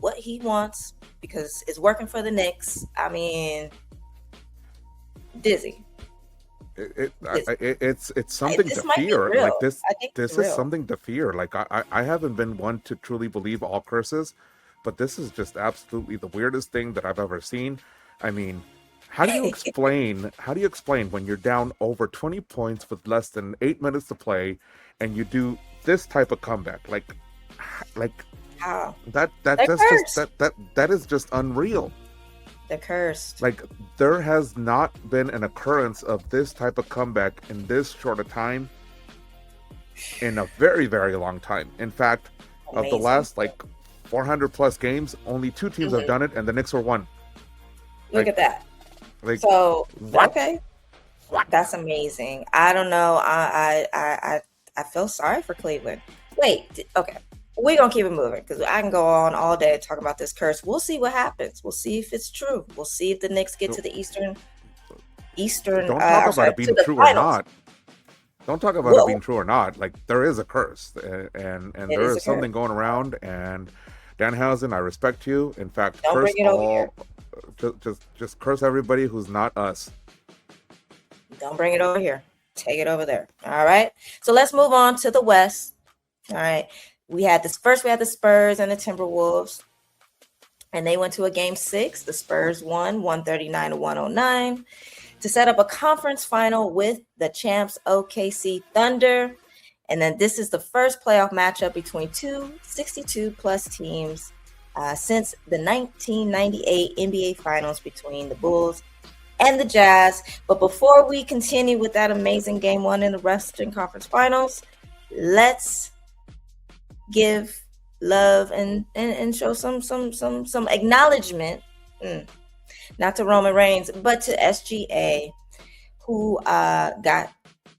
what he wants because it's working for the Knicks. I mean, dizzy. It's something to fear. Like this is something to fear. Like I haven't been one to truly believe all curses, but this is just absolutely the weirdest thing that I've ever seen. I mean, how do you explain when you're down over 20 points with less than 8 minutes to play and you do this type of comeback? Like that is just unreal. They're cursed. Like, there has not been an occurrence of this type of comeback in this short a time in a very, very long time. In fact, of the last 400 plus games, only 2 teams have done it, and the Knicks were one. Look at that. So okay, that's amazing. I don't know. I feel sorry for Cleveland. Wait, okay. We're going to keep it moving because I can go on all day talking about this curse. We'll see what happens. We'll see if it's true. We'll see if the Knicks get to the Eastern. Don't talk about it being true or not. Don't talk about it being true or not. Like, there is a curse, and there is something going around. And Danhausen, I respect you. In fact, curse all. Just curse everybody who's not us. Don't bring it over here. Take it over there. All right. So let's move on to the West. All right. We had the Spurs and the Timberwolves, and they went to a game 6. The Spurs won 139-109 to set up a conference final with the champs OKC Thunder. And then this is the first playoff matchup between two 62-plus teams since the 1998 NBA Finals between the Bulls and the Jazz. But before we continue with that amazing game 1 in the Western Conference Finals, let's give love and show some acknowledgement, not to Roman Reigns, but to SGA, who got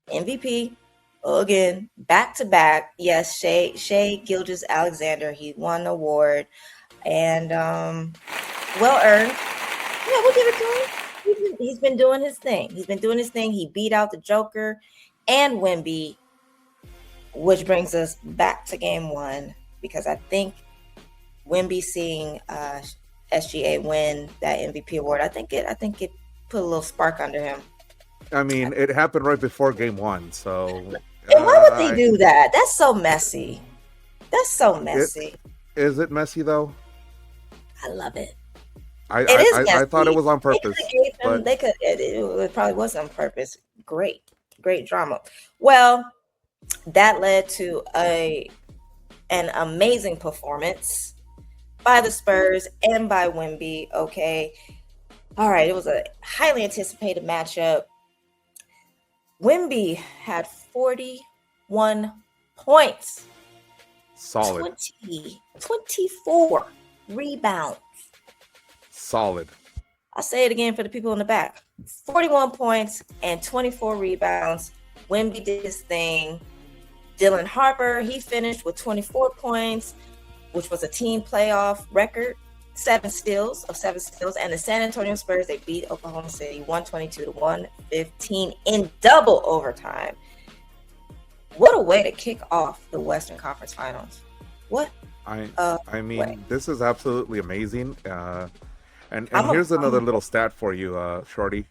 MVP again, back to back. Yes, Shai Gilgeous-Alexander, he won the award, and well earned. Yeah, we'll give it to him. He's been doing his thing. He beat out the Joker and Wemby, which brings us back to game 1, because I think Wemby seeing SGA win that MVP award, I think it put a little spark under him. I mean, it happened right before game 1, so. And why would they do that? That's so messy. Is it messy though? I love it. I thought it was on purpose. It probably was on purpose. Great drama. Well, that led to an amazing performance by the Spurs and by Wemby. Okay. All right. It was a highly anticipated matchup. Wemby had 41 points. Solid. 24 rebounds. Solid. I'll say it again for the people in the back. 41 points and 24 rebounds. Wemby did his thing. Dylan Harper, he finished with 24 points, which was a team playoff record, 7 steals. And the San Antonio Spurs, they beat Oklahoma City 122-115 in double overtime. What a way to kick off the Western Conference Finals. What? I mean, this is absolutely amazing. And here's another little stat for you, Shorty.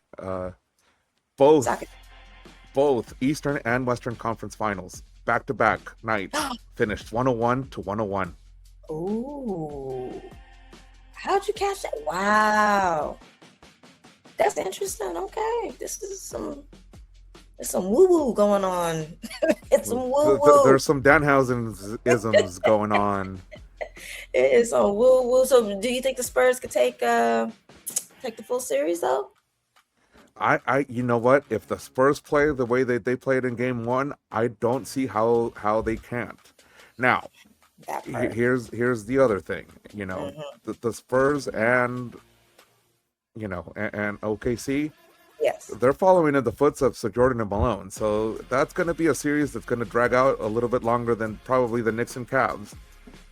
Both Eastern and Western Conference Finals, back-to-back nights, finished 101-101. Ooh. How'd you catch that? Wow. That's interesting. Okay. There's some woo-woo going on. It's some woo-woo. There's some Danhausen-isms going on. It is some woo-woo. So do you think the Spurs could take the full series, though? You know what? If the Spurs play the way they played in game 1, I don't see how they can't. Now, here's the other thing. You know, the Spurs and OKC. Yes, they're following in the footsteps of Jordan and Malone. So that's going to be a series that's going to drag out a little bit longer than probably the Knicks and Cavs.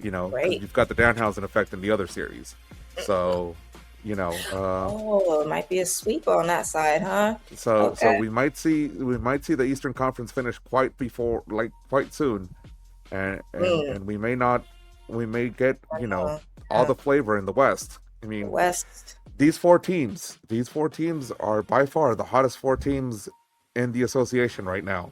You know, you've got the Danhausen effect in the other series. So. It might be a sweep on that side, huh? So we might see the Eastern Conference finish quite soon, and we may not get all the flavor in the West. I mean, West. These four teams are by far the hottest four teams in the association right now.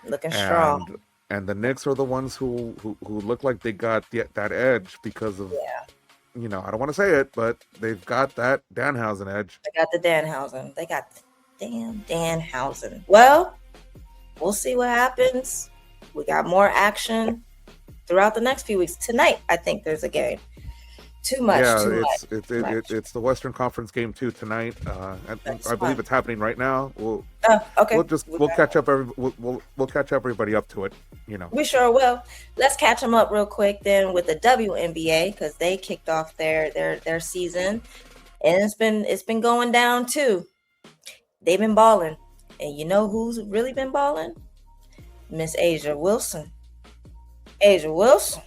Looking strong. And the Knicks are the ones who look like they got that edge because of, I don't want to say it, but they've got that Danhausen edge. They got the Danhausen. They got the damn Danhausen. Well, we'll see what happens. We got more action throughout the next few weeks. Tonight, I think there's a game. Too much. It's the Western Conference game 2 tonight. I believe it's happening right now. Okay. We'll catch up. We'll catch everybody up to it. We sure will. Let's catch them up real quick then with the WNBA because they kicked off their season, and it's been going down too. They've been balling, and you know who's really been balling? Miss Aja Wilson. Aja Wilson.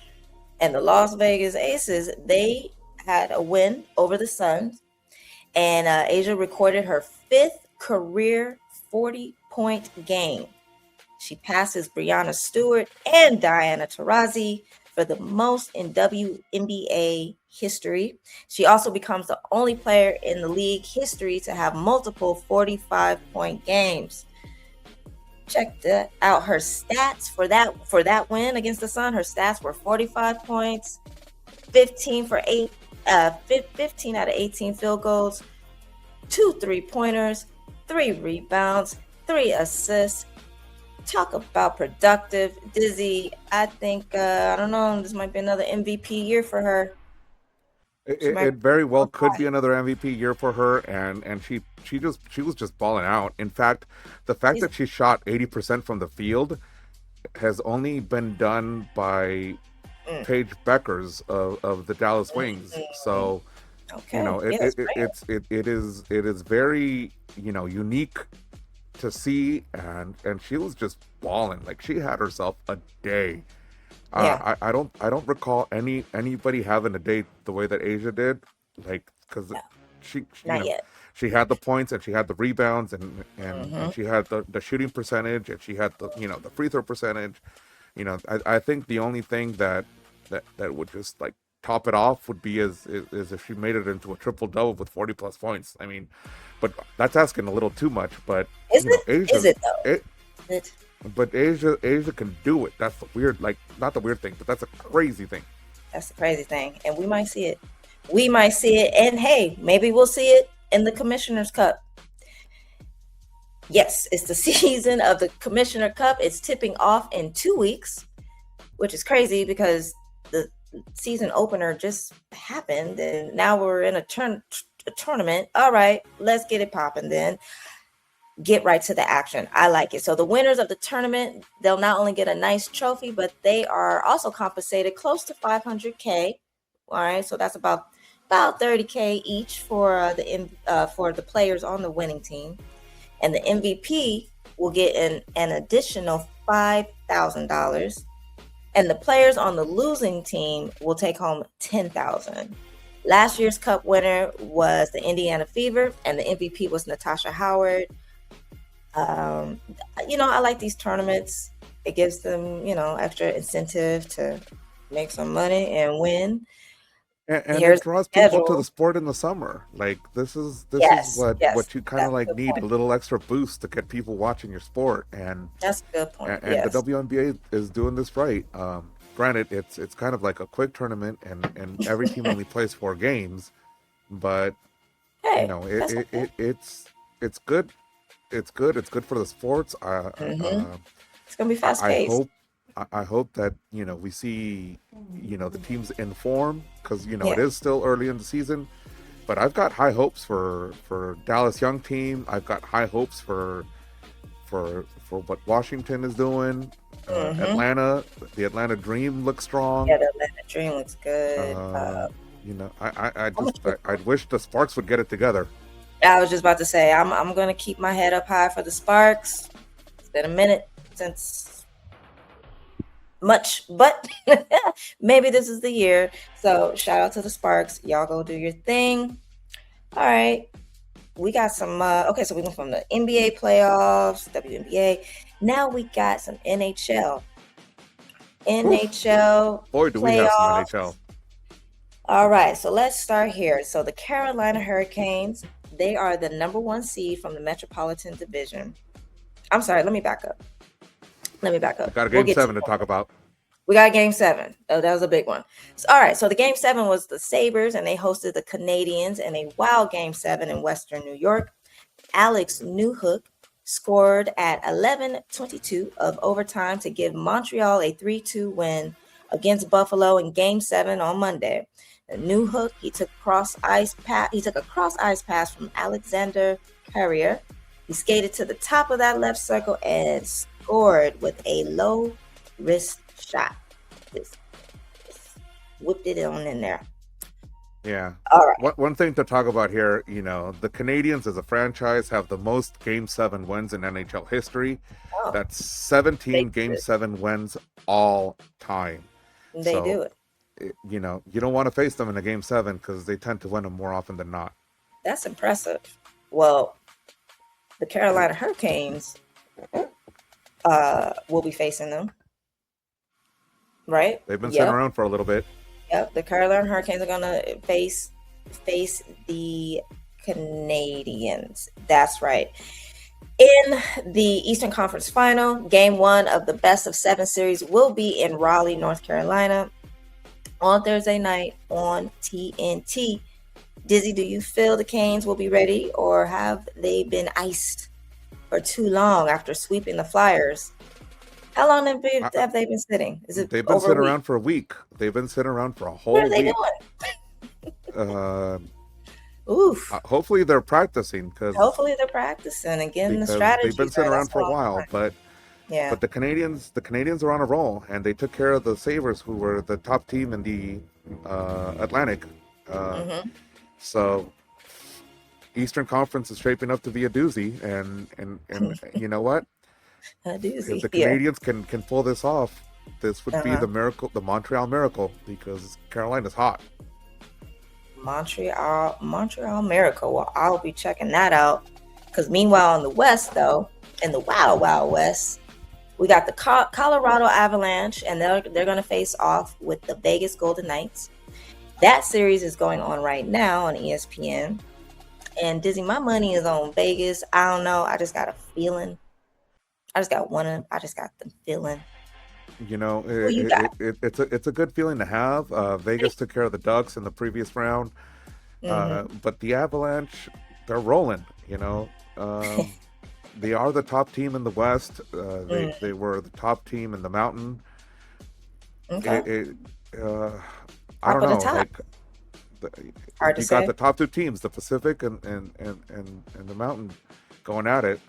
And the Las Vegas Aces, they had a win over the Suns. And Aja recorded her 5th career 40-point game. She passes Breanna Stewart and Diana Taurasi for the most in WNBA history. She also becomes the only player in the league history to have multiple 45-point games. Check out her stats for that win against the Sun. Her stats were 45 points, 15 out of 18 field goals, 2 3-pointers, 3 rebounds, 3 assists. Talk about productive. Dizzy, I think, I don't know, this might be another MVP year for her. It very well could be another MVP year for her, and she was just balling out. In fact, the fact that she shot 80% from the field has only been done by Paige Beckers of the Dallas Wings. So, it is very unique to see, and she was just balling. Like, she had herself a day. I don't recall anybody having a day the way that Aja did, like, because she had the points and she had the rebounds and she had the shooting percentage and she had the free throw percentage. I think the only thing that would just like top it off would be is if she made it into a triple double with 40 plus points. I mean, but that's asking a little too much. But is it though? But Aja can do it. That's the weird, like, not the weird thing, but that's a crazy thing. That's the crazy thing. And we might see it. And hey, maybe we'll see it in the Commissioner's Cup. Yes, it's the season of the Commissioner Cup. It's tipping off in 2 weeks, which is crazy because the season opener just happened. And now we're in a tournament. All right, let's get it popping then. Get right to the action. I like it. So the winners of the tournament, they'll not only get a nice trophy, but they are also compensated close to $500K. All right, so that's about $30K each for the players on the winning team, and the MVP will get an additional $5,000, and the players on the losing team will take home $10,000. Last year's Cup winner was the Indiana Fever, and the MVP was Natasha Howard. I like these tournaments. It gives them, extra incentive to make some money and win. And it draws people to the sport in the summer. Like this is what you kind of like need point. A little extra boost to get people watching your sport. And that's a good point. And the WNBA is doing this right. Granted, it's kind of like a quick tournament, and every team only plays 4 games, but hey, it's good. It's good. It's good for the sports. It's gonna be fast paced. I hope that we see the teams in form because it is still early in the season, but I've got high hopes for Dallas young team. I've got high hopes for what Washington is doing. Atlanta, the Atlanta Dream looks strong. Yeah, the Atlanta Dream looks good. I wish the Sparks would get it together. I was just about to say, I'm going to keep my head up high for the Sparks. It's been a minute since much, but maybe this is the year. So shout out to the Sparks. Y'all go do your thing. All right. We got some, so we went from the NBA playoffs, WNBA. Now we got some NHL. NHL Boy, do we have some playoffs. NHL. All right, so let's start here. So the Carolina Hurricanes, they are the number 1 seed from the Metropolitan Division. I'm sorry, let me back up. We got a game 7 to talk about. We got game 7. Oh, that was a big one. So, all right, so the game 7 was the Sabers, and they hosted the Canadiens in a wild game 7 in Western New York. Alex Newhook scored at 11:22 of overtime to give Montreal a 3-2 win against Buffalo in game 7 on Monday. Newhook, he took a cross ice pass from Alexander Carrier. He skated to the top of that left circle and scored with a low wrist shot. Just whipped it on in there. Yeah. All right. One thing to talk about here, you know, the Canadiens as a franchise have the most Game 7 wins in NHL history. Oh, That's 17 Game 7 wins all time. they do it. You know, you don't want to face them in a Game 7 because they tend to win them more often than not. That's impressive. Well, the Carolina Hurricanes will be facing them. Right? They've been sitting around for a little bit. Yep, the Carolina Hurricanes are gonna face the Canadiens. That's right. In the Eastern Conference Final, Game 1 of the best of 7 series will be in Raleigh, North Carolina, on Thursday night on TNT. Dizzy, do you feel the Canes will be ready, or have they been iced for too long after sweeping the Flyers? How long have they been sitting? They've been sitting around for a week. They've been sitting around for a whole week. What are they doing? Oof. Hopefully they're practicing and getting the strategy. They've been sitting around for a while, but the Canadiens are on a roll, and they took care of the Sabers, who were the top team in the Atlantic. So Eastern Conference is shaping up to be a doozy, and you know what? If the Canadiens can pull this off, this would be the Montreal Miracle, because Carolina's hot. Montreal Miracle. Well, I'll be checking that out. Because meanwhile, in the West, though, in the Wild Wild West, we got the Colorado Avalanche, and they're going to face off with the Vegas Golden Knights. That series is going on right now on ESPN. And Dizzy, my money is on Vegas. I don't know. I just got a feeling. I just got the feeling. You know, it's a good feeling to have. Vegas took care of the Ducks in the previous round, but the Avalanche, they're rolling. You know, they are the top team in the West. They were the top team in the Mountain. Okay. I don't know. Like, you got the top 2 teams, the Pacific and the Mountain, going at it.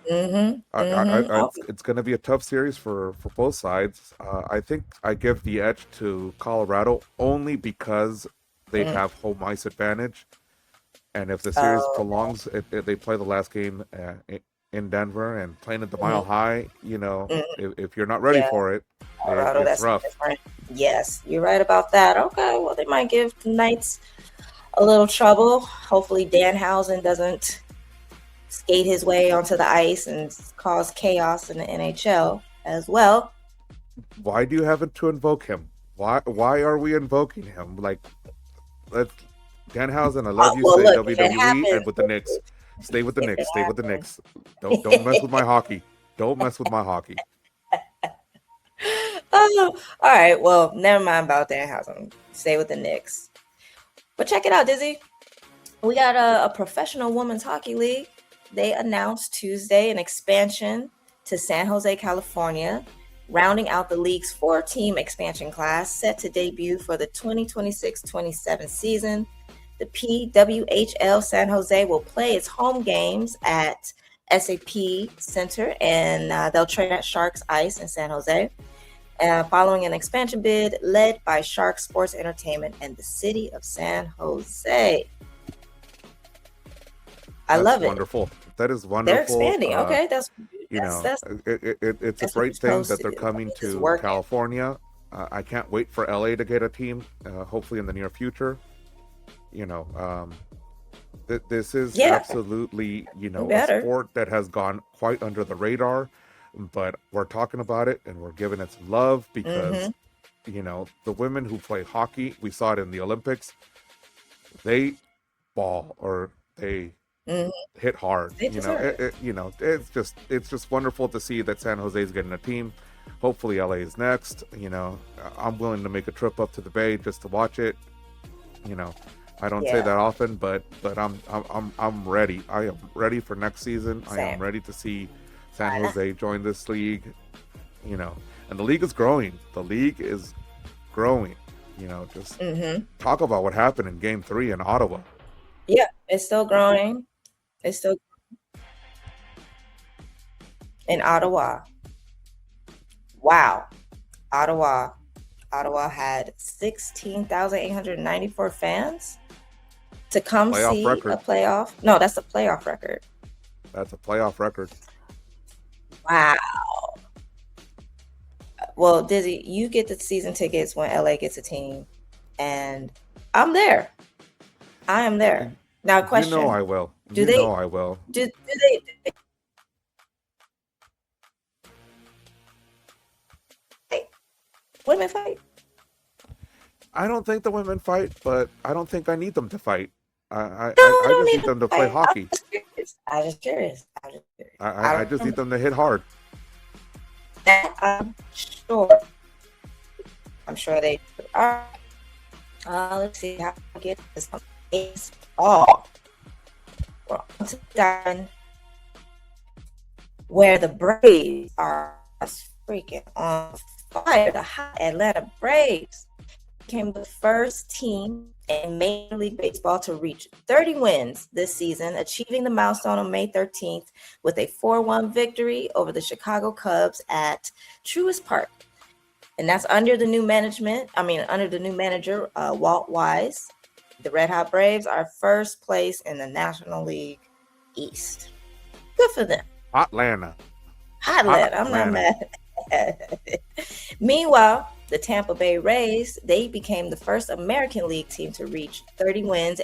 It's going to be a tough series for both sides. I think I give the edge to Colorado only because they have home ice advantage, and if the series prolongs, if they play the last game in Denver and playing at the Mile High, you know, if you're not ready for it, Colorado, it's rough. Different. Yes, you're right about that. Okay, well, they might give the Knights a little trouble. Hopefully Danhausen doesn't skate his way onto the ice and cause chaos in the NHL as well. Why do you have to invoke him? Why are we invoking him? Like, Danhausen, I love you. Say WWE and with the Knicks. Stay with the Knicks. Stay with the Knicks. Don't mess with my hockey. Don't mess with my hockey. Oh, all right. Well, never mind about Danhausen. Stay with the Knicks. But check it out, Dizzy. We got a professional women's hockey league. They announced Tuesday an expansion to San Jose, California, rounding out the league's 4-team expansion class set to debut for the 2026-27 season. The PWHL San Jose will play its home games at SAP Center, and they'll train at Sharks Ice in San Jose, following an expansion bid led by Sharks Sports Entertainment and the city of San Jose. That's love wonderful. That is wonderful. They're expanding. Okay, it's a great thing that they're coming to California. I can't wait for LA to get a team, hopefully in the near future. You know, this is absolutely, you know, a sport that has gone quite under the radar. but we're talking about it and we're giving it some love because Mm-hmm. you know, the women who play hockey, we saw it in the Olympics, they ball or they Mm-hmm. hit hard. They deserve it. You know, it's just wonderful to see that San Jose is getting a team. Hopefully LA is next. You know, I'm willing to make a trip up to the Bay just to watch it. You know, I don't say Yeah. that often, but I'm ready. I am ready for next season. I am Same. ready to see San Jose join this league. You know, and the league is growing. The league is growing. You know, just Mm-hmm. talk about what happened in Game 3 in Ottawa. Yeah, it's still growing. It's still in Ottawa. Wow. Ottawa had 16,894 fans to come Playoff see record. a playoff. No, that's a playoff record. That's a playoff record. Wow. Well, Dizzy, you get the season tickets when LA gets a team, and I'm there. I am there. Now, question: You know I will. Do You they- know I will. do they? Hey, women fight? I don't think the women fight, but I don't think I need them to fight. I don't just need need them to play fight. hockey. I'm just curious. I just need them to hit hard. That I'm sure. I'm sure they are. Let's see how I get this one. It's all. We're on to done where the Braves are freaking on fire. The hot Atlanta Braves became the first team in Major League Baseball to reach 30 wins this season, achieving the milestone on May 13th with a 4-1 victory over the Chicago Cubs at Truist Park. And that's under the new manager, Walt Wise. The Red Hot Braves are first place in the National League East. Good for them. Atlanta. I'm not mad at it. Meanwhile, the Tampa Bay Rays, they became the first American League team to reach 30 wins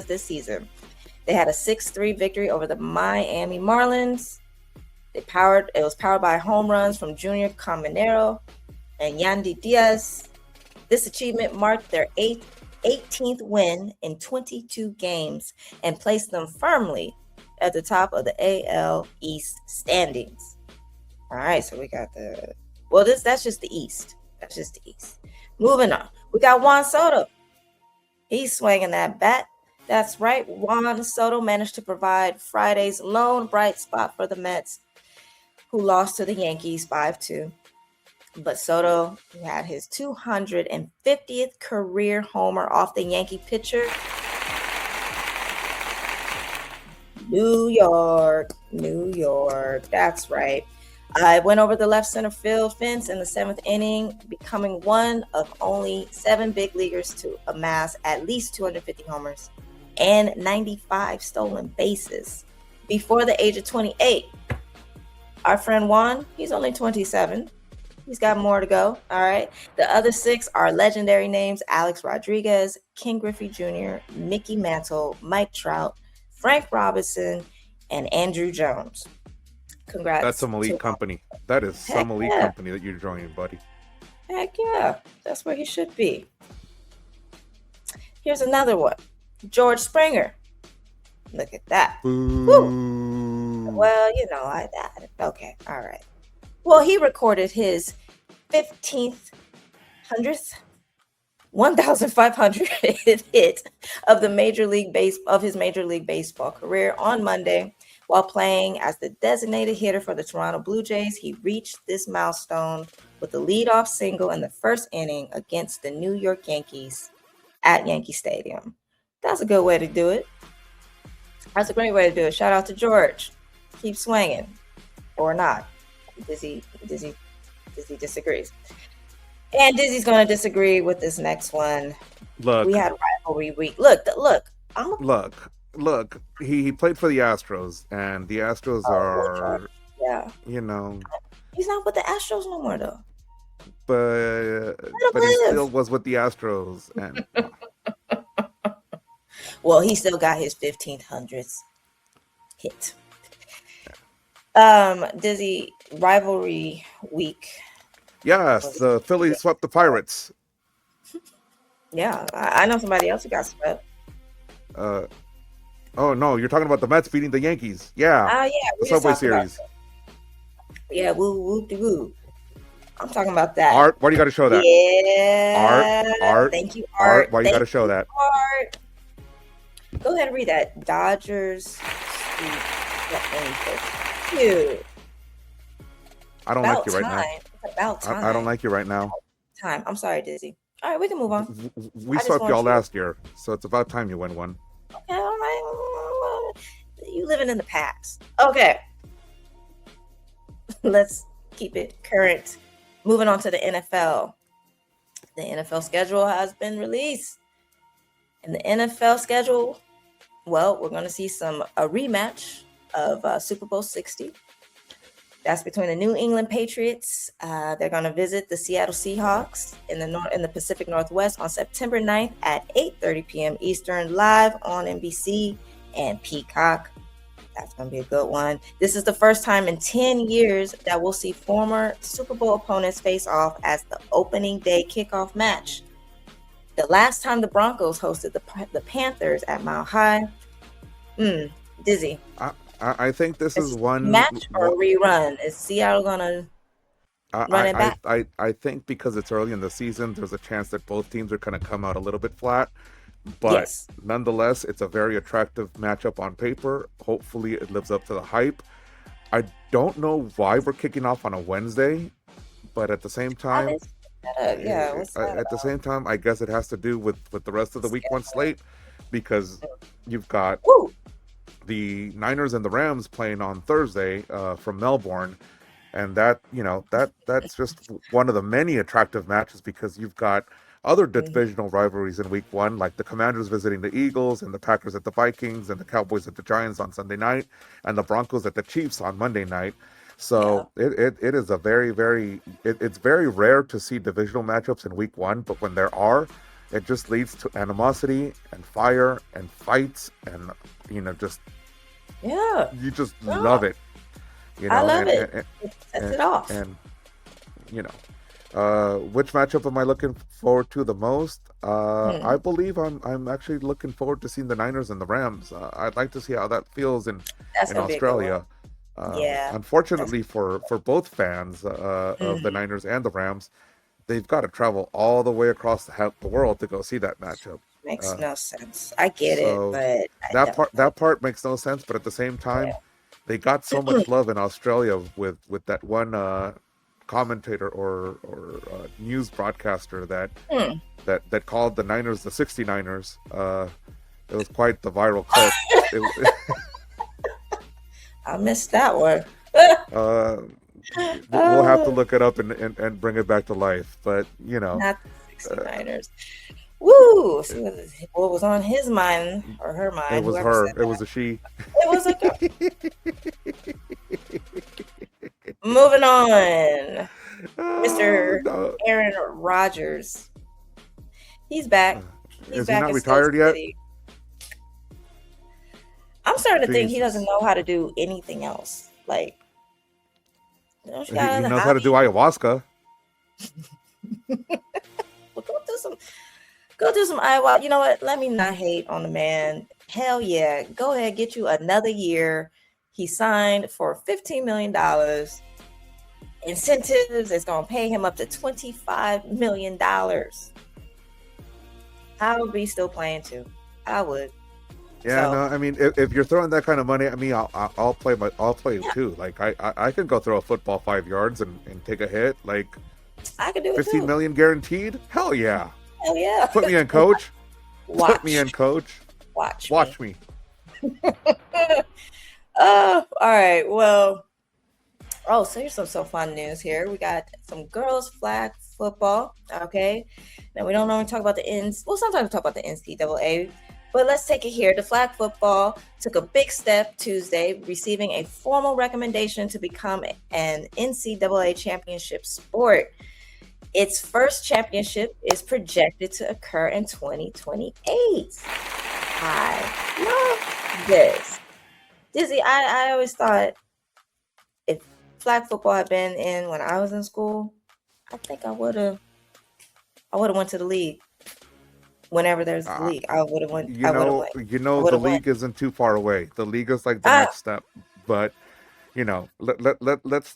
this season. They had a 6-3 victory over the Miami Marlins. It was powered by home runs from Junior Caminero and Yandy Diaz. This achievement marked their 18th win in 22 games and placed them firmly at the top of the AL East standings. All right, so we got that's just the East. That's just the East. Moving on. We got Juan Soto. He's swinging that bat. That's right. Juan Soto managed to provide Friday's lone bright spot for the Mets, who lost to the Yankees 5-2. But Soto had his 250th career homer off the Yankee pitcher. New York. That's right. I went over the left center field fence in the 7th inning, becoming one of only 7 big leaguers to amass at least 250 homers and 95 stolen bases before the age of 28. Our friend Juan, he's only 27. He's got more to go. All right. The other 6 are legendary names: Alex Rodriguez, Ken Griffey Jr., Mickey Mantle, Mike Trout, Frank Robinson, and Andrew Jones. Congrats. That's some elite company. That is some elite company that you're joining, buddy. Heck yeah. That's where he should be. Here's another one. George Springer. Look at that. Boo. Well, okay. All right. Well, he recorded his 1,500th 1,500th hit of his Major League Baseball career on Monday. While playing as the designated hitter for the Toronto Blue Jays, he reached this milestone with a leadoff single in the first inning against the New York Yankees at Yankee Stadium. That's a good way to do it. That's a great way to do it. Shout out to George. Keep swinging. Or not. Dizzy disagrees. And Dizzy's going to disagree with this next one. Look. We had rivalry week. Look. Look, he played for the Astros, and the Astros are, He's not with the Astros no more, though. But he still was with the Astros, and well, he still got his 1,500th hit. Dizzy, rivalry week. Yes, the Phillies swept the Pirates. Yeah, I know somebody else who got swept. Oh no, you're talking about the Mets beating the Yankees. Yeah, Yeah, the Subway Series. Yeah, woo. I'm talking about that. Art, why do you got to show that? Yeah. Art. Thank you, Art. Why you got to show that? Art. Go ahead and read that. Dodgers. Cute. I don't like you right now. It's about time. I don't like you right now. I'm sorry, Dizzy. All right, we can move on. We swept y'all last year, so it's about time you win one. Okay, all right. You living in the past. Okay. Let's keep it current. Moving on to the NFL. The NFL schedule has been released. And the NFL schedule, well, we're going to see a rematch of Super Bowl 60. That's between the New England Patriots. They're going to visit the Seattle Seahawks in the Pacific Northwest on September 9th at 8:30 p.m. Eastern, live on NBC and Peacock. That's going to be a good one. This is the first time in 10 years that we'll see former Super Bowl opponents face off as the opening day kickoff match. The last time the Broncos hosted the Panthers at Mile High. Dizzy. I think this is one match or rerun. Is Seattle gonna run it back? I think because it's early in the season, there's a chance that both teams are going to come out a little bit flat. But nonetheless, it's a very attractive matchup on paper. Hopefully, it lives up to the hype. I don't know why we're kicking off on a Wednesday, but at the same time, at the same time, I guess it has to do with the rest of the week one slate, because you've got the Niners and the Rams playing on Thursday from Melbourne, and that's just one of the many attractive matches, because you've got other divisional rivalries in week one, like the Commanders visiting the Eagles, and the Packers at the Vikings, and the Cowboys at the Giants on Sunday night, and the Broncos at the Chiefs on Monday night. So it is a it's very rare to see divisional matchups in week one, but when there are, it just leads to animosity and fire and fights, and you just love it. I love it. It sets it off. And which matchup am I looking forward to the most? I believe I'm actually looking forward to seeing the Niners and the Rams. I'd like to see how that feels in Australia. Unfortunately for both fans of the Niners and the Rams, they've got to travel all the way across the world to go see that matchup. Makes no sense. I get it, but that part makes no sense. But at the same time, they got so much love in Australia with that one commentator or news broadcaster that called the Niners the 69ers. It was quite the viral clip. I missed that one. We'll have to look it up and bring it back to life. But not the 69ers. Woo! See what was on his mind or her mind. It was her. It was a she. It was a girl. Moving on. Mr. Aaron Rodgers. He's back. Is he not retired yet? I'm starting to think he doesn't know how to do anything else. Like, he knows how to do ayahuasca. Well, go do some ayahuasca. You know what? Let me not hate on the man. Hell yeah. Go ahead, get you another year. He signed for $15 million. Incentives is going to pay him up to $25 million. I would be still playing too. I would. Yeah, no, I mean, if you're throwing that kind of money at me, I'll play too. Like I can go throw a football 5 yards and take a hit. Like I could do it. 15 million guaranteed. Hell yeah. Hell yeah. Put me in, coach. Put me in, coach. Watch me. All right. Well. Oh, so here's some fun news here. We got some girls flag football. Okay. Now we don't normally talk about the ends. Well, sometimes we talk about the NCAA. But let's take it here. The flag football took a big step Tuesday, receiving a formal recommendation to become an NCAA championship sport. Its first championship is projected to occur in 2028. I love this. Dizzy, I always thought flag football had been in when I was in school, I think I would have went to the league. Whenever there's the league, I would have went. The league isn't too far away. The league is like the next step. But let's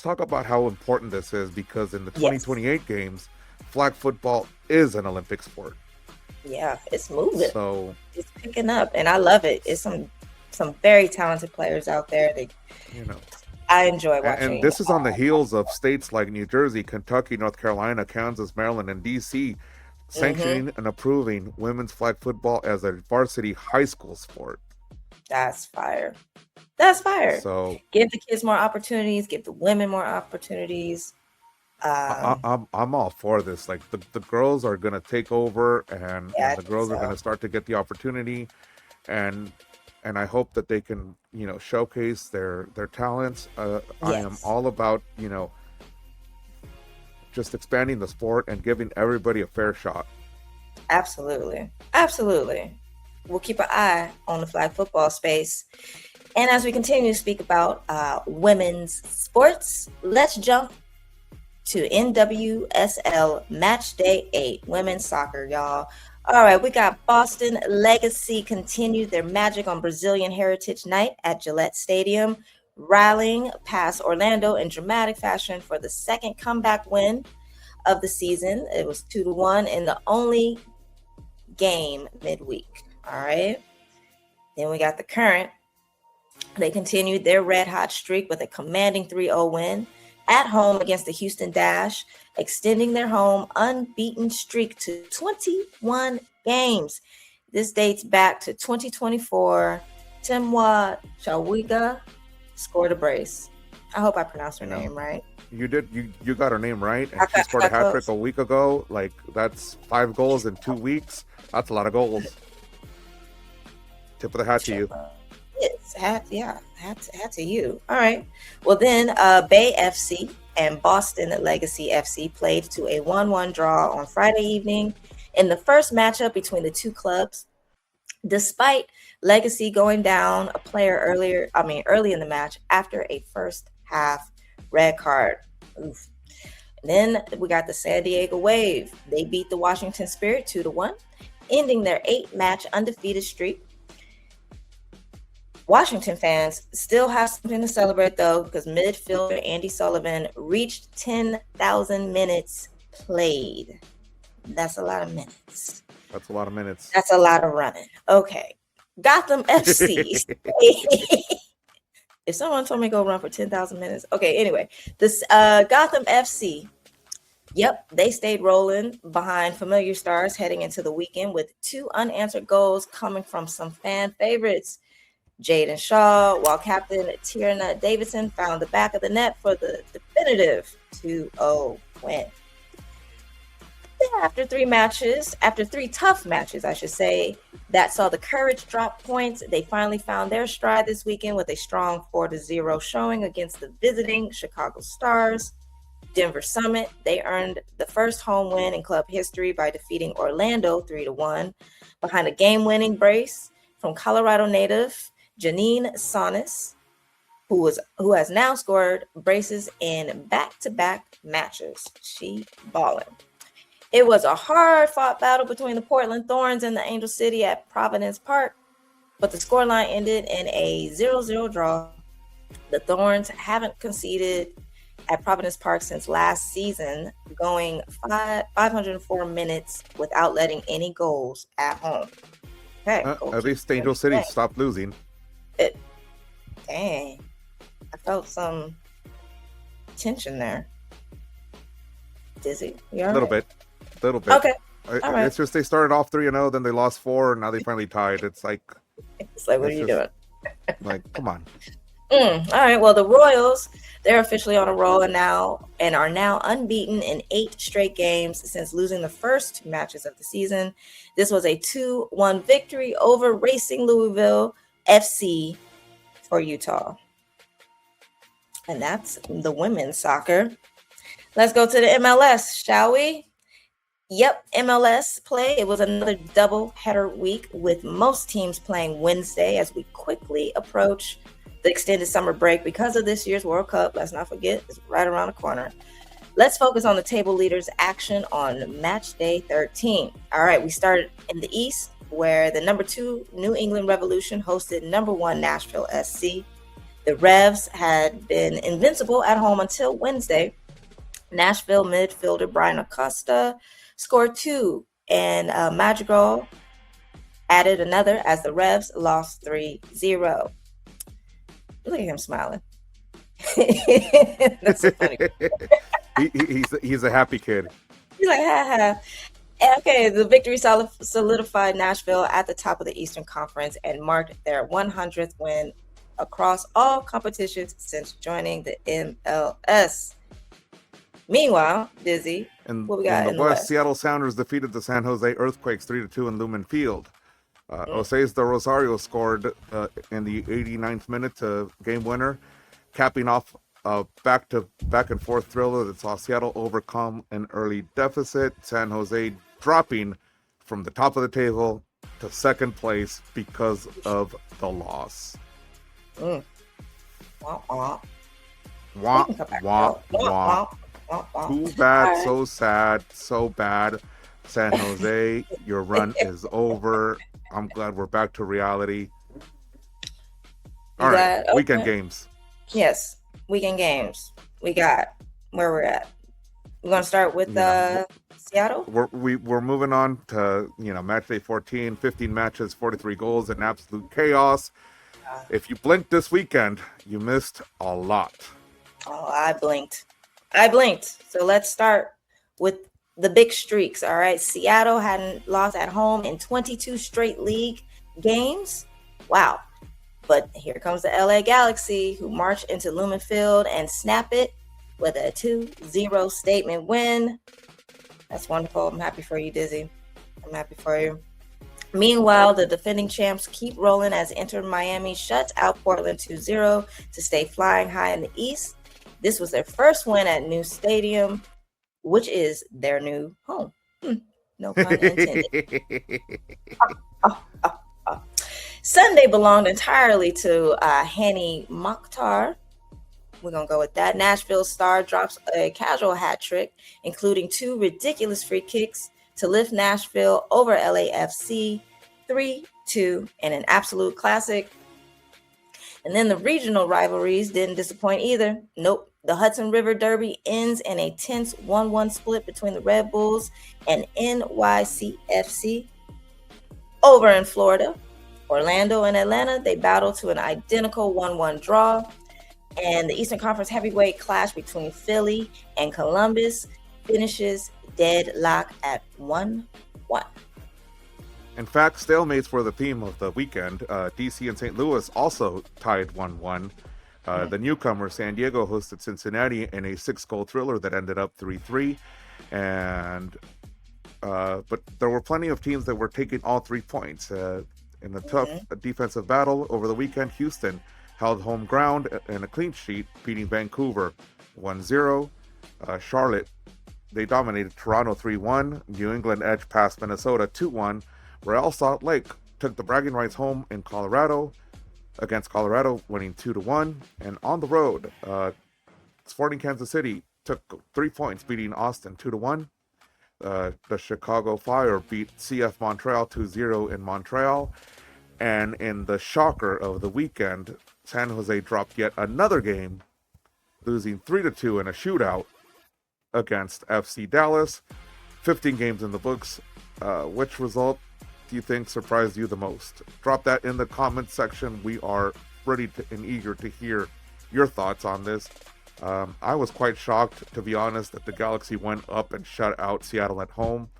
talk about how important this is, because in the 2028 games, flag football is an Olympic sport. Yeah, it's moving. So it's picking up, and I love it. It's some very talented players out there. I enjoy watching. And this is on the heels of states like New Jersey, Kentucky, North Carolina, Kansas, Maryland, and DC sanctioning and approving women's flag football as a varsity high school sport. That's fire. That's fire. So give the kids more opportunities, give the women more opportunities. I'm all for this. Like the girls are gonna take over, and the girls are gonna start to get the opportunity, and I hope that they can showcase their talents. I am all about just expanding the sport and giving everybody a fair shot. Absolutely. We'll keep an eye on the flag football space. And as we continue to speak about women's sports, let's jump to NWSL Matchday 8, women's soccer, y'all. All right, we got Boston Legacy continue their magic on Brazilian Heritage Night at Gillette Stadium, rallying past Orlando in dramatic fashion for the second comeback win of the season. It was 2-1 in the only game midweek. All right. Then we got the Current. They continued their red hot streak with a commanding 3-0 win at home against the Houston Dash, extending their home unbeaten streak to 21 games. This dates back to 2024. Timwa Chawiga scored a brace. I hope I pronounced her name right. You did. You got her name right. And she scored a hat trick a week ago. Like, that's 5 goals in 2 weeks. That's a lot of goals. Tip of the hat to you. It's hat to you. All right. Well, then Bay FC and Boston Legacy FC played to a 1-1 draw on Friday evening in the first matchup between the two clubs. Despite Legacy going down a player early in the match after a first half red card. Oof. And then we got the San Diego Wave. They beat the Washington Spirit 2-1, ending their 8-match undefeated streak. Washington fans still have something to celebrate, though, because midfielder Andy Sullivan reached 10,000 minutes played. That's a lot of minutes. That's a lot of minutes. That's a lot of running. Okay. Gotham FC. If someone told me to go run for 10,000 minutes. Okay, anyway. This Gotham FC, they stayed rolling behind familiar stars heading into the weekend with 2 unanswered goals coming from some fan favorites. Jaden Shaw, while captain Tierna Davidson found the back of the net for the definitive 2-0 win. After 3 tough matches, I should say, that saw the Courage drop points, they finally found their stride this weekend with a strong 4-0 showing against the visiting Chicago Stars. Denver Summit, they earned the first home win in club history by defeating Orlando 3-1 behind a game-winning brace from Colorado native Janine Sonis, who has now scored braces in back-to-back matches. She balling. It was a hard-fought battle between the Portland Thorns and the Angel City at Providence Park, but the scoreline ended in a 0-0 draw. The Thorns haven't conceded at Providence Park since last season, going 504 minutes without letting any goals at home. Okay, at least Angel City stopped losing. Dang, I felt some tension there. Dizzy, you all right? A little bit. Okay, all right. It's just they started off 3-0, then they lost 4, and now they finally tied. It's like, what are you doing? Like, come on. All right. Well, the Royals, they're officially on a roll and are now unbeaten in 8 straight games since losing the first 2 matches of the season. This was a 2-1 victory over Racing Louisville FC for Utah. And that's the women's soccer. Let's go to the MLS, shall we? Yep, MLS play. It was another double header week with most teams playing Wednesday as we quickly approach the extended summer break because of this year's World Cup. Let's not forget, it's right around the corner. Let's focus on the table leaders action on match day 13. All right, we started in the East where the number 2 New England Revolution hosted number 1 Nashville SC. The Revs had been invincible at home until Wednesday. Nashville midfielder Brian Acosta scored 2, and Madrigal added another as the Revs lost 3-0. Look at him smiling. That's so funny. he's a happy kid. He's like, ha ha. Okay, the victory solidified Nashville at the top of the Eastern Conference and marked their 100th win across all competitions since joining the MLS. Meanwhile, Dizzy, what we got in the West? Seattle Sounders defeated the San Jose Earthquakes 3-2 in Lumen Field. Oseis de Rosario scored in the 89th minute to game winner, capping off a back and forth thriller that saw Seattle overcome an early deficit. San Jose dropping from the top of the table to second place because of the loss. Wah, wah. Wah, wah, wah. Too bad, so sad, so bad. San Jose, your run is over. I'm glad we're back to reality. All right, okay. Weekend games. Yes, weekend games. We got where we're at. We're gonna start with Seattle. We're moving on to match day 14, 15 matches, 43 goals, and absolute chaos. If you blinked this weekend, you missed a lot. Oh, I blinked. So let's start with the big streaks. All right. Seattle hadn't lost at home in 22 straight league games. Wow. But here comes the LA Galaxy, who marched into Lumen Field and snap it with a 2-0 statement win. That's wonderful. I'm happy for you, Dizzy. I'm happy for you. Meanwhile, the defending champs keep rolling as Inter Miami shuts out Portland 2-0 to stay flying high in the East. This was their first win at new stadium, which is their new home. No pun intended. Sunday belonged entirely to Hani Mokhtar. We're going to go with that. Nashville Star drops a casual hat trick, including 2 ridiculous free kicks to lift Nashville over LAFC 3-2 in an absolute classic. And then the regional rivalries didn't disappoint either. Nope. The Hudson River Derby ends in a tense 1-1 split between the Red Bulls and NYCFC. Over in Florida, Orlando and Atlanta, they battled to an identical 1-1 draw. And the Eastern Conference heavyweight clash between Philly and Columbus finishes deadlock at 1-1. In fact, stalemates were the theme of the weekend. DC and St. Louis also tied 1-1. The newcomer, San Diego, hosted Cincinnati in a 6-goal thriller that ended up 3-3. But there were plenty of teams that were taking all 3 points. In a tough defensive battle over the weekend, Houston held home ground in a clean sheet, beating Vancouver 1-0. Charlotte, they dominated Toronto 3-1. New England edged past Minnesota 2-1. Real Salt Lake took the bragging rights home in Colorado against Colorado, winning 2-1. And on the road, Sporting Kansas City took 3 points, beating Austin 2-1. The Chicago Fire beat CF Montreal 2-0 in Montreal. And in the shocker of the weekend, San Jose dropped yet another game, losing 3-2 in a shootout against FC Dallas. 15 games in the books. Which result do you think surprised you the most? Drop that in the comment section. We are ready and eager to hear your thoughts on this. I was quite shocked, to be honest, that the Galaxy went up and shut out Seattle at home.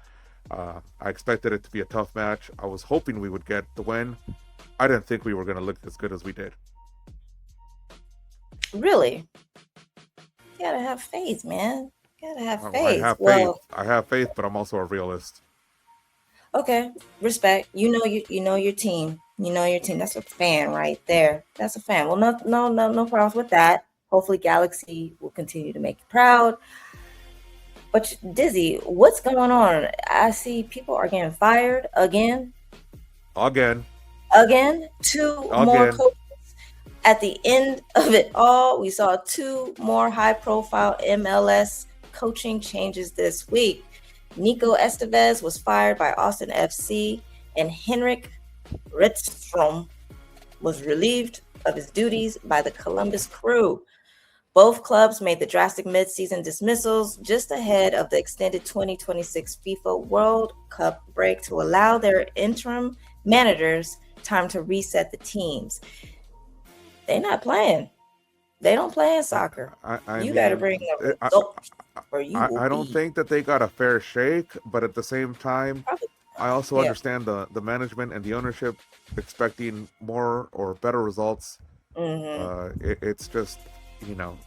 I expected it to be a tough match. I was hoping we would get the win. I didn't think we were going to look as good as we did. Really? You gotta have faith, man. You gotta have faith. I have faith, but I'm also a realist. Okay, respect. You know your team. You know your team. That's a fan right there. That's a fan. Well, no problems with that. Hopefully Galaxy will continue to make you proud. But Dizzy, what's going on? I see people are getting fired again. Again. Two more Again. coaches. At the end of it all, we saw 2 more high-profile MLS coaching changes this week. Nico Estevez was fired by Austin FC, and Henrik Rydstrom was relieved of his duties by the Columbus Crew. Both clubs made the drastic mid-season dismissals just ahead of the extended 2026 FIFA World Cup break to allow their interim managers time to reset the teams. They're not playing. They don't play in soccer. You got to bring the results, or you will I don't be. think that they got a fair shake, but at the same time, Probably. I also Yeah. understand the management and the ownership expecting more or better results. It's just, you know,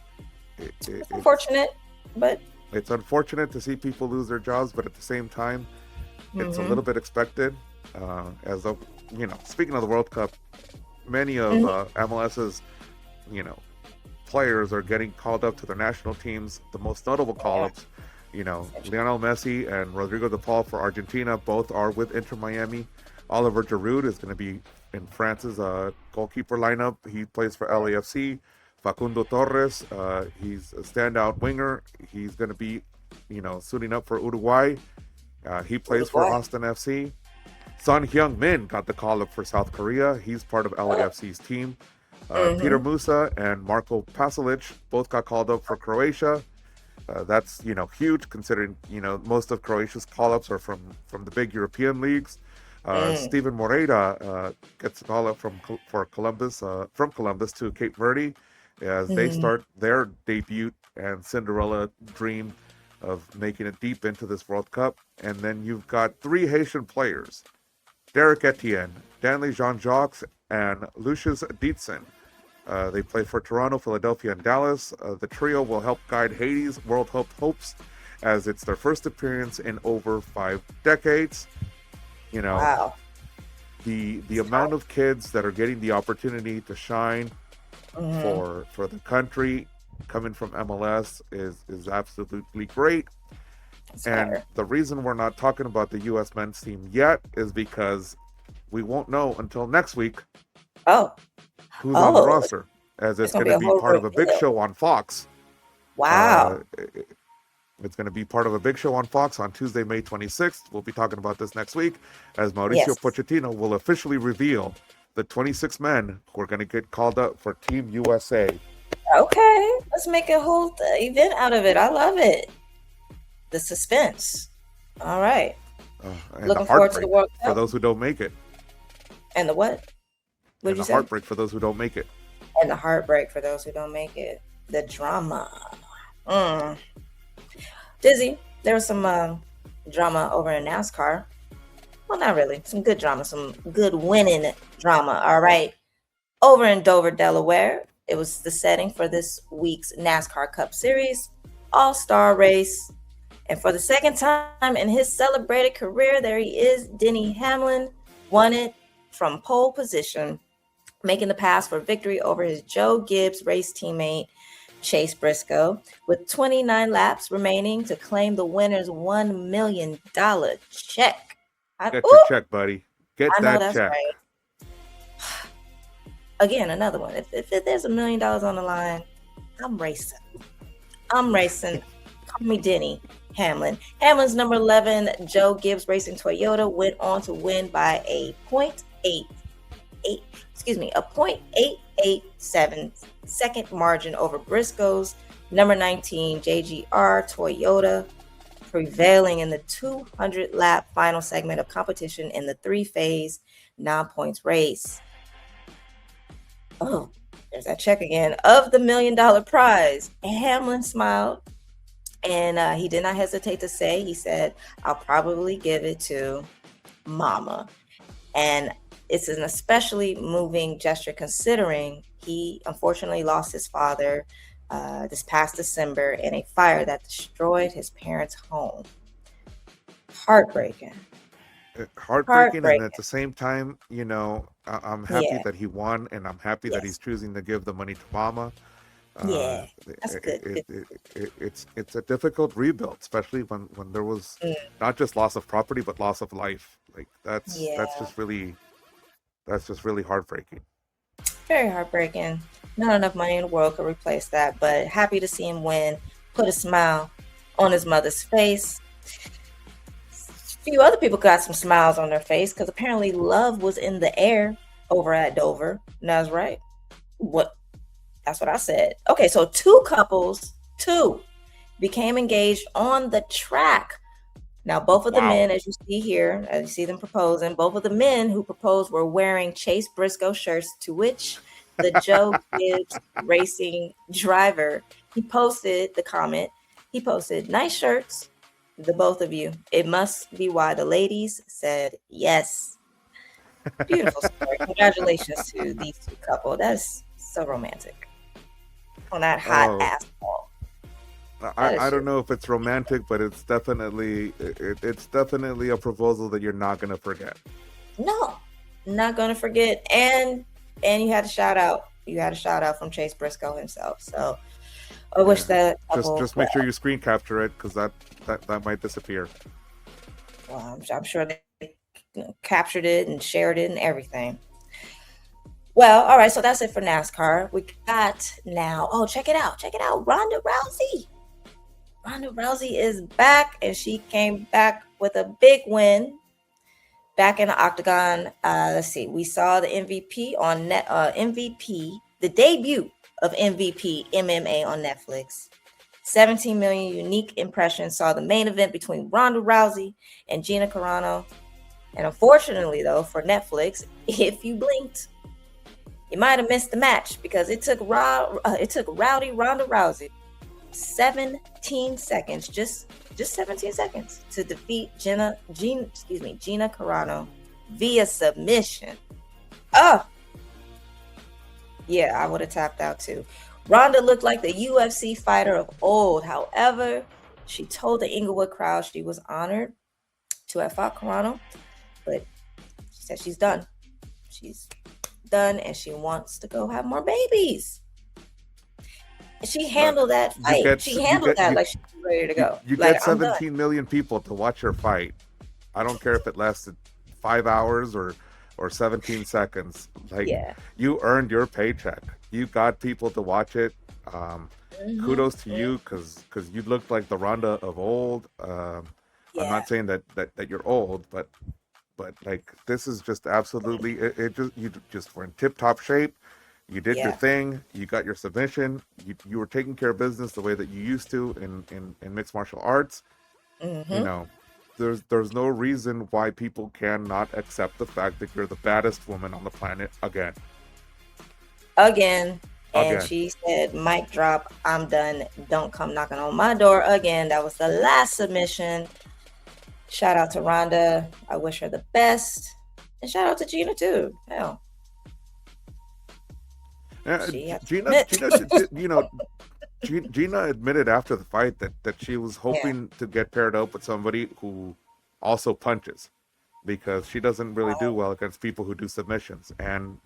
It's unfortunate, but it's unfortunate to see people lose their jobs, but at the same time, it's a little bit expected. As of, you know, speaking of the World Cup, many of MLS's, you know, players are getting called up to their national teams. The most notable call-ups, you know, Lionel Messi and Rodrigo de Paul for Argentina, both are with Inter Miami. Oliver Giroud is going to be in France's goalkeeper lineup. He plays for LAFC. Facundo Torres, he's a standout winger. He's going to be, you know, suiting up for Uruguay. He plays for Austin FC. Son Heung-min got the call-up for South Korea. He's part of LAFC's team. Peter Musa and Marko Pasalic both got called up for Croatia. That's, you know, huge considering, you know, most of Croatia's call-ups are from the big European leagues. Steven Moreira gets a call-up from Columbus to Cape Verde as they start their debut and Cinderella dream of making it deep into this World Cup. And then you've got 3 Haitian players, Derek Etienne, Danley Jean-Jacques, and Lucius Dietzen. They play for Toronto, Philadelphia, and Dallas. The trio will help guide Haiti's World Cup hopes as it's their first appearance in over 5 decades. You know, wow. The amount of kids that are getting the opportunity to shine for the country coming from MLS is absolutely great. And the reason we're not talking about the U.S. men's team yet is because we won't know until next week who's on the roster, as it's going to be part of a big show on Fox. Wow. It's going to be part of a big show on Fox on Tuesday, May 26th. We'll be talking about this next week as Mauricio Pochettino will officially reveal the 26 men who are going to get called up for Team USA. Okay, let's make a whole event out of it. I love it. The suspense. All right. Looking forward to the World Cup. For those who don't make it. And the what? What did you say? The heartbreak for those who don't make it. And the heartbreak for those who don't make it. The drama. Dizzy, there was some drama over in NASCAR. Well, not really. Some good drama. Some good winning drama. All right. Over in Dover, Delaware, it was the setting for this week's NASCAR Cup Series All-Star Race. And for the second time in his celebrated career, there he is. Denny Hamlin won it from pole position, making the pass for victory over his Joe Gibbs race teammate, Chase Briscoe, with 29 laps remaining to claim the winner's $1 million check. Get your check, buddy. Get that check. Right. Again, another one. If there's $1 million on the line, I'm racing. Call me Denny Hamlin. Hamlin's number 11, Joe Gibbs Racing Toyota, went on to win by a 0.887 second margin over Briscoe's number 19 JGR Toyota, prevailing in the 200-lap final segment of competition in the 3-phase non-points race. Oh, there's that check again of the $1 million prize. Hamlin smiled, and he did not hesitate to say, he said, "I'll probably give it to Mama." And it's an especially moving gesture considering he unfortunately lost his father this past December in a fire that destroyed his parents' home. Heartbreaking. Heartbreaking, and at the same time, you know, I'm happy that he won, and I'm happy that he's choosing to give the money to Mama. Yeah, that's good. It's a difficult rebuild, especially when there was not just loss of property but loss of life. Like that's just really heartbreaking. Very heartbreaking. Not enough money in the world could replace that, but happy to see him win, put a smile on his mother's face. A few other people got some smiles on their face because apparently love was in the air over at Dover. And that's right. That's what I said. Okay, so two couples became engaged on the track. Now, both of the men, as you see here, as you see them proposing, both of the men who proposed were wearing Chase Briscoe shirts, to which the Joe Gibbs racing driver, he posted the comment. He posted, "Nice shirts, the both of you. It must be why the ladies said yes." Beautiful story. Congratulations to these two couple. That's so romantic. On that hot asphalt. I don't know if it's romantic, but it's definitely a proposal that you're not gonna forget. No, not gonna forget. And you had a shout out. You had a shout out from Chase Briscoe himself. So I wish that just make sure you screen capture it, because that might disappear. Well, I'm sure they captured it and shared it and everything. Well, all right, so that's it for NASCAR. We got now, check it out. Ronda Rousey. Ronda Rousey is back, and she came back with a big win back in the Octagon. Let's see, we saw the MVP on MVP, the debut of MVP MMA on Netflix. 17 million unique impressions saw the main event between Ronda Rousey and Gina Carano. And unfortunately, though, for Netflix, if you blinked, you might have missed the match, because it took Rowdy Ronda Rousey 17 seconds, just 17 seconds to defeat Gina Carano via submission. Oh, yeah, I would have tapped out too. Ronda looked like the UFC fighter of old. However, she told the Inglewood crowd she was honored to have fought Carano, but she said she's done. She's done, and she wants to go have more babies. She handled that fight. Like she was ready to go. You get 17 million people to watch her fight. I don't care if it lasted 5 hours or 17 seconds. Like, you earned your paycheck. You got people to watch it. Kudos to you, because you looked like the Ronda of old. I'm not saying that you're old, but like, this is just absolutely you just were in tip-top shape. You did your thing. You got your submission. You were taking care of business the way that you used to in mixed martial arts. You know, there's no reason why people cannot accept the fact that you're the baddest woman on the planet again. And she said, "Mic drop. I'm done. Don't come knocking on my door again." That was the last submission. Shout out to Ronda. I wish her the best. And shout out to Gina too. Hell. Gina, Gina admitted after the fight that she was hoping to get paired up with somebody who also punches, because she doesn't really do well against people who do submissions. And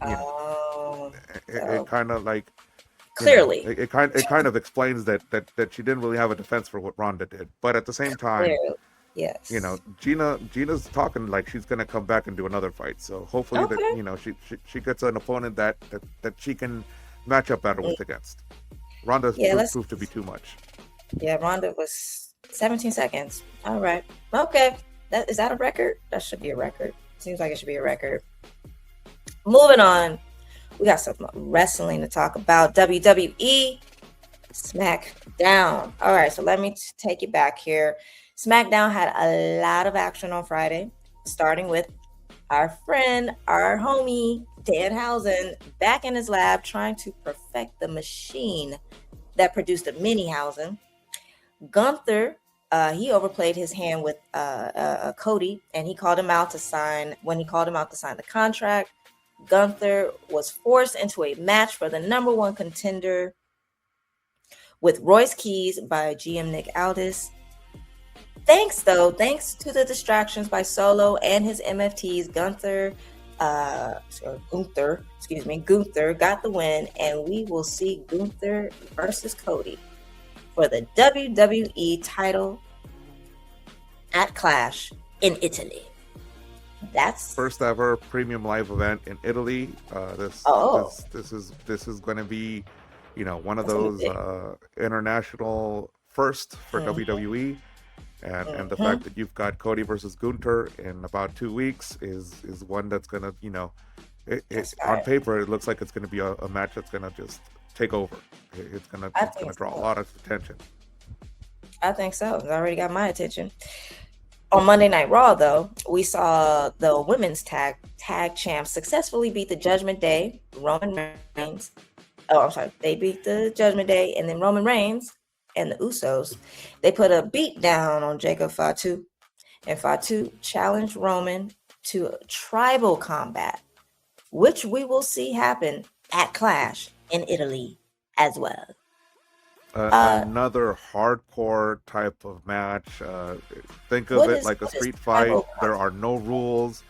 it kind of like clearly it kind of explains that she didn't really have a defense for what Ronda did. But at the same time, yes, Gina's talking like she's gonna come back and do another fight. So hopefully that she gets an opponent that she can match up better with against. Ronda proved to be too much. Yeah, Ronda was 17 seconds. All right, okay, is that a record? That should be a record. Seems like it should be a record. Moving on, we got some wrestling to talk about. WWE Smackdown. All right, so let me take you back here. Smackdown had a lot of action on Friday, starting with our friend, our homie, Danhausen, back in his lab trying to perfect the machine that produced a mini-Hausen. Gunther, he overplayed his hand with Cody, and he called him out to sign the contract. Gunther was forced into a match for the number one contender with Royce Keys by GM Nick Aldis. Thanks to the distractions by Solo and his MFTs, Gunther Gunther got the win, and we will see Gunther versus Cody for the WWE title at Clash in Italy. That's first ever premium live event in Italy. This is going to be, one of those international first for WWE, and the fact that you've got Cody versus Gunther in about 2 weeks is one that's going to, on paper it looks like it's going to be a match that's going to just take over. It's going to draw a lot of attention. I think so. It's already got my attention. On Monday Night Raw, though, we saw the women's tag champs successfully beat the Judgment Day, Roman Reigns. Oh, I'm sorry. They beat the Judgment Day, and then Roman Reigns and the Usos. They put a beat down on Jacob Fatu, and Fatu challenged Roman to tribal combat, which we will see happen at Clash in Italy as well. Another hardcore type of match. Think of it like a street fight. There are no rules.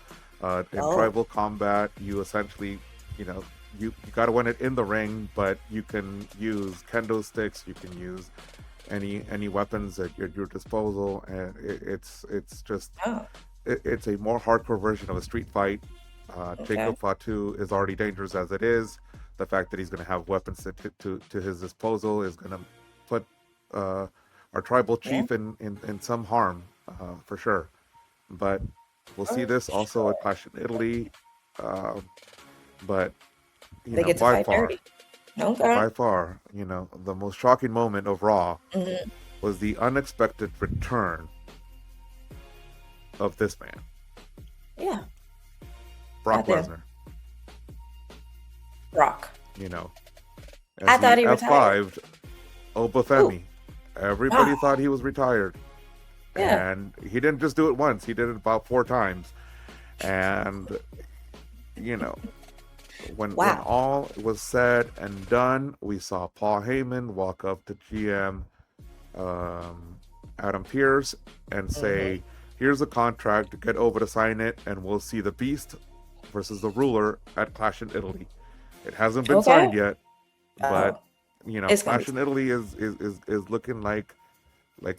In tribal combat, you essentially, you got to win it in the ring, but you can use kendo sticks. You can use any weapons at your disposal, and it's a more hardcore version of a street fight. Jacob Fatu is already dangerous as it is. The fact that he's going to have weapons to his disposal is going to put our tribal chief in some harm, for sure. But we'll see this also at Clash in Italy. But by far, the most shocking moment of Raw was the unexpected return of this man. Yeah. Brock Lesnar. Brock. I thought he retired. F5'd Obafemi. Everybody thought he was retired. Yeah. And he didn't just do it once. He did it about 4 times. And, when all was said and done, we saw Paul Heyman walk up to GM Adam Pearce and say, here's a contract, get over to sign it, and we'll see the Beast versus the Ruler at Clash in Italy. It hasn't been signed yet, but Clash in Italy is looking like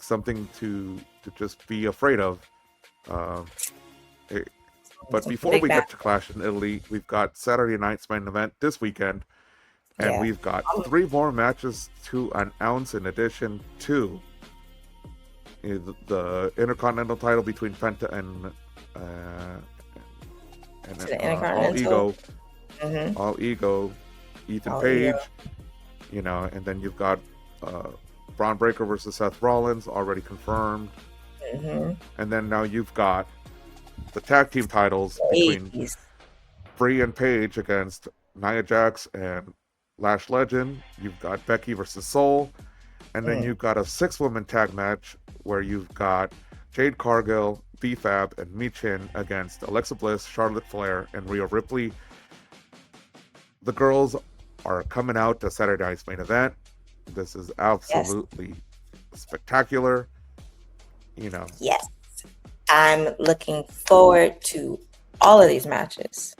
something to just be afraid of. But before we get to Clash in Italy, we've got Saturday night's main event this weekend, and we've got 3 more matches to announce in addition to the Intercontinental title between Penta and All Ego, Ethan Page, and then you've got Braun Breaker versus Seth Rollins already confirmed, and then now you've got the tag team titles between Brie and Paige against Nia Jax and Lash Legend. You've got Becky versus Soul, and then you've got a 6-woman tag match where you've got Jade Cargill, B-Fab, and Michin against Alexa Bliss, Charlotte Flair, and Rhea Ripley. The girls are coming out to Saturday night's main event. This is absolutely spectacular. Yes. I'm looking forward to all of these matches.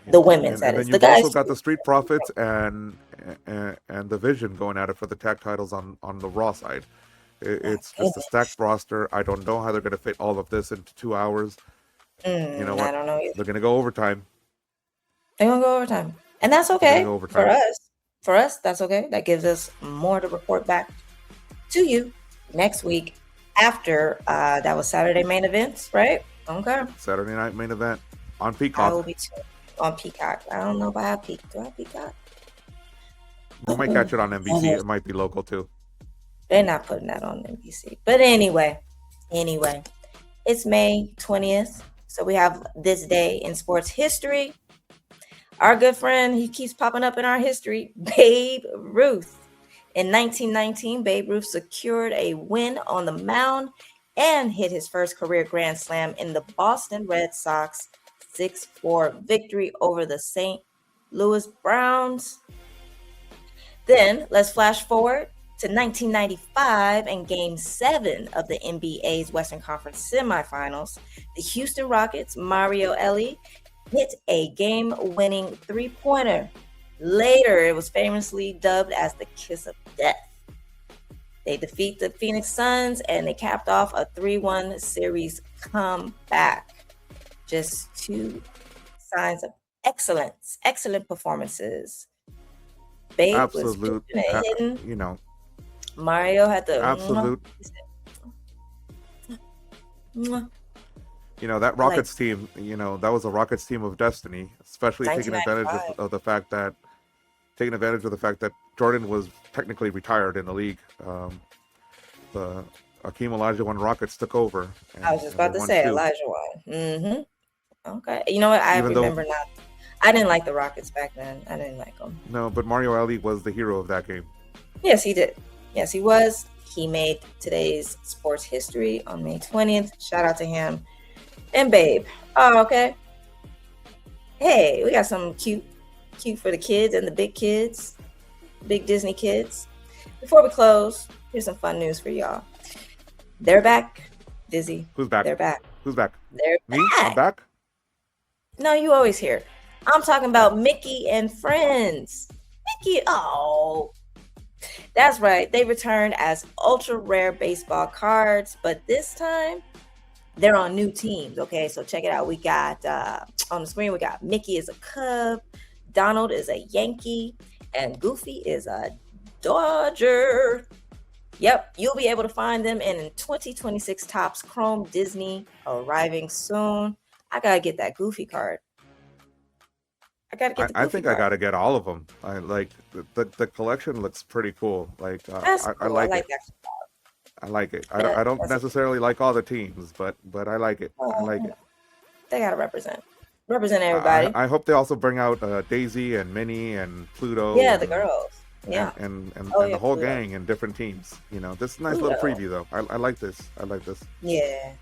The women's, and then you've also got the Street Profits and the Vision going at it for the tag titles on the Raw side. It's just a stacked roster. I don't know how they're going to fit all of this into 2 hours. You know what? I don't know either. They're going to go overtime. They're going to go overtime. And that's okay for us. For us, that's okay. That gives us more to report back to you next week after that was Saturday main events, right? Okay. Saturday night main event on Peacock. I will be on Peacock. I don't know if I have Peacock. Do I have Peacock? You might catch it on NBC. It might be local too. They're not putting that on NBC. But anyway, it's May 20th. So we have this day in sports history. Our good friend, he keeps popping up in our history, Babe Ruth. In 1919, Babe Ruth secured a win on the mound and hit his first career grand slam in the Boston Red Sox 6-4 victory over the St. Louis Browns. Then let's flash forward to 1995 and Game 7 of the NBA's Western Conference semifinals. The Houston Rockets, Mario Elie, hit a game-winning three-pointer. Later, it was famously dubbed as the kiss of death. They defeat the Phoenix Suns, and they capped off a 3-1 series comeback. Just two signs of excellence, excellent performances. Babe Absolute, was hitting. you know, Mario had the absolute. Mwah. You know, that Rockets team, you know, that was a Rockets team of destiny, especially taking advantage of the fact that Jordan was technically retired in the league. The Akeem Olajuwon Rockets took over. I was just about to say Olajuwon. Okay. You know what? I remember not. I didn't like the Rockets back then. I didn't like them. No, but Mario Ali was the hero of that game. Yes, he did. Yes, he was. He made today's sports history on May 20th. Shout out to him. And Babe. Oh, okay. Hey, we got some cute for the kids and the big kids. Big Disney kids. Before we close, here's some fun news for y'all. They're back. Dizzy. Who's back? They're back. Who's back? They're Me? back. I'm back? No, you always hear. I'm talking about Mickey and Friends. Mickey, oh. That's right. They returned as ultra rare baseball cards, but this time they're on new teams. Okay, so check it out. We got on the screen, we got Mickey is a Cub, Donald is a Yankee, and Goofy is a Dodger. Yep, you'll be able to find them in 2026 Topps Chrome Disney, arriving soon. I gotta get that Goofy card. I gotta get. I think I gotta get all of them. I like the collection looks pretty cool. Like Cool. I like it. that. I like it. I don't necessarily like all the teams, but I like it. I like it. They gotta represent everybody. I hope they also bring out Daisy and Minnie and Pluto. Yeah, and, the girls. Yeah, and yeah, the whole Pluto. gang in different teams. You know, this is a nice little preview though. I like this. I like this. Yeah,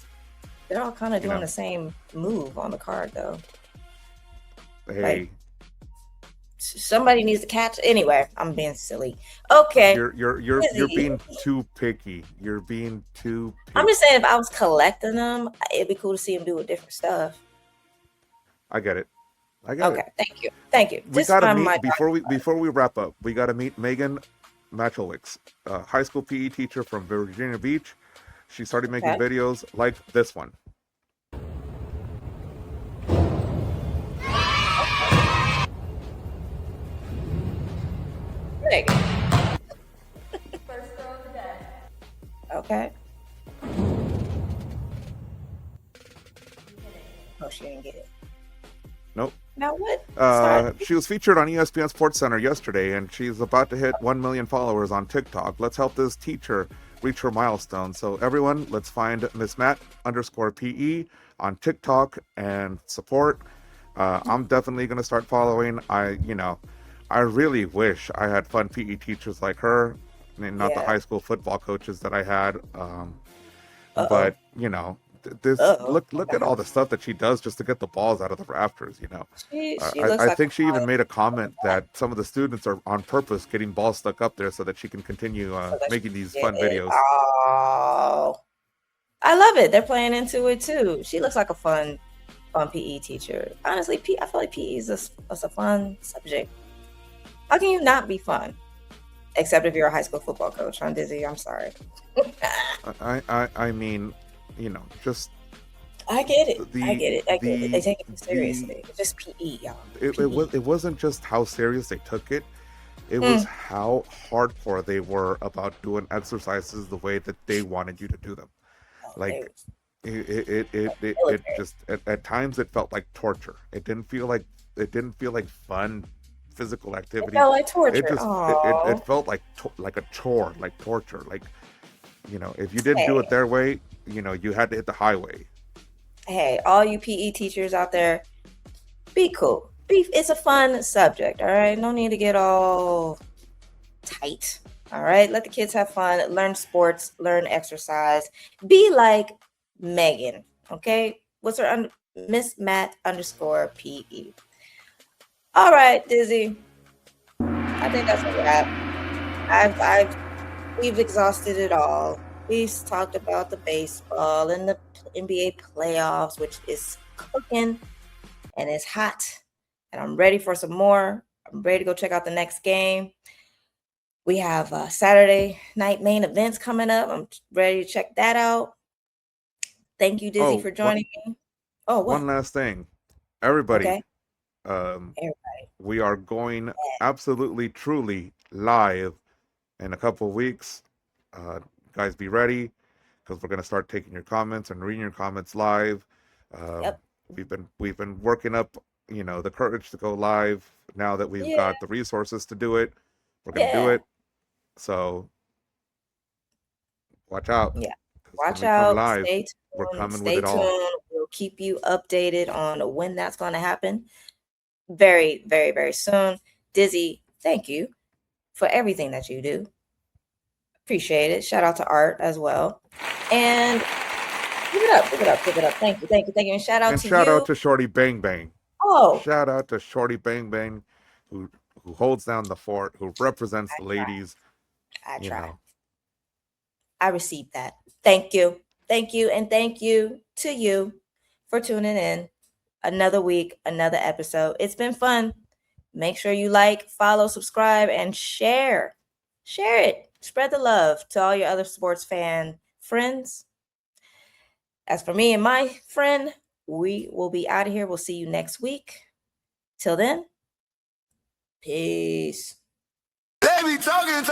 they're all kind of doing know. the same move on the card though. Hey, Like, somebody needs to catch. Anyway, I'm being silly. Okay, you're Busy. being too picky. You're being too picky. I'm just saying, if I was collecting them, it'd be cool to see them do with different stuff. I get it. I get it. Okay, thank you. We Just gotta find meet my before we wrap up. We gotta meet Megan Machowicz, a high school PE teacher from Virginia Beach. She started making Okay. videos like this one. Megan. Okay. Oh, she didn't get it. Nope. Now what? Sorry. She was featured on ESPN Sports Center yesterday, and she's about to hit 1 million followers on TikTok. Let's help this teacher reach her milestone. So everyone, let's find Miss Matt _PE on TikTok and support. I'm definitely gonna start following. I really wish I had fun PE teachers like her, and not the Yeah. high school football coaches that I had. Uh-oh. But this Uh-oh. look at all the stuff that she does just to get the balls out of the rafters. She looks I like think a she even model. made a comment that some of the students are on purpose getting balls stuck up there so that she can continue So that making she these can fun get it. videos. Oh, I love it. They're playing into it too. She looks like a fun PE teacher. Honestly, I feel like PE is a fun subject. How can you not be fun? Except if you're a high school football coach. I'm Dizzy. I'm sorry. I mean, just I get it. The- I get it. I get the- it. They take it the- seriously. It's just PE, y'all. it wasn't just how serious they took it. It was how hardcore they were about doing exercises the way that they wanted you to do them. Like it just at times it felt like torture. It didn't feel like fun physical It activity. felt like torture. It just Aw. it felt like a chore, like torture. Like if you didn't do it their way, you had to hit the highway. Hey, all you PE teachers out there, be cool. It's a fun subject, all right? No need to get all tight, all right? Let the kids have fun, learn sports, learn exercise. Be like Megan, okay? What's her Miss Matt _PE. All right, Dizzy. I think that's a wrap. We've exhausted it all. We've talked about the baseball and the NBA playoffs, which is cooking. and it's hot. And I'm ready for some more. I'm ready to go check out the next game. We have Saturday night main events coming up. I'm ready to check that out. Thank you, Dizzy, for joining me. Oh, what? One last thing. Everybody. Okay. We are going absolutely, truly live in a couple of weeks. Guys, be ready, because we're going to start taking your comments and reading your comments live. Yep. We've been working up, the courage to go live. Now that we've got the resources to do it, we're going to do it. So watch out. Yeah. Watch out. Live, stay tuned. We're coming Stay with it tuned. all. We'll keep you updated on when that's going to happen. Very, very, very soon. Dizzy, thank you for everything that you do. Appreciate it. Shout out to Art as well. And give it up. Thank you. And shout out to Shorty Bang Bang. Oh. Shout out to Shorty Bang Bang, who holds down the fort, who represents the ladies. I try. I received that. Thank you. And thank you to you for tuning in. Another week, another episode. It's been fun. Make sure you like, follow, subscribe, and share. Share it. Spread the love to all your other sports fan friends. As for me and my friend, we will be out of here. We'll see you next week. Till then, peace. They be talking.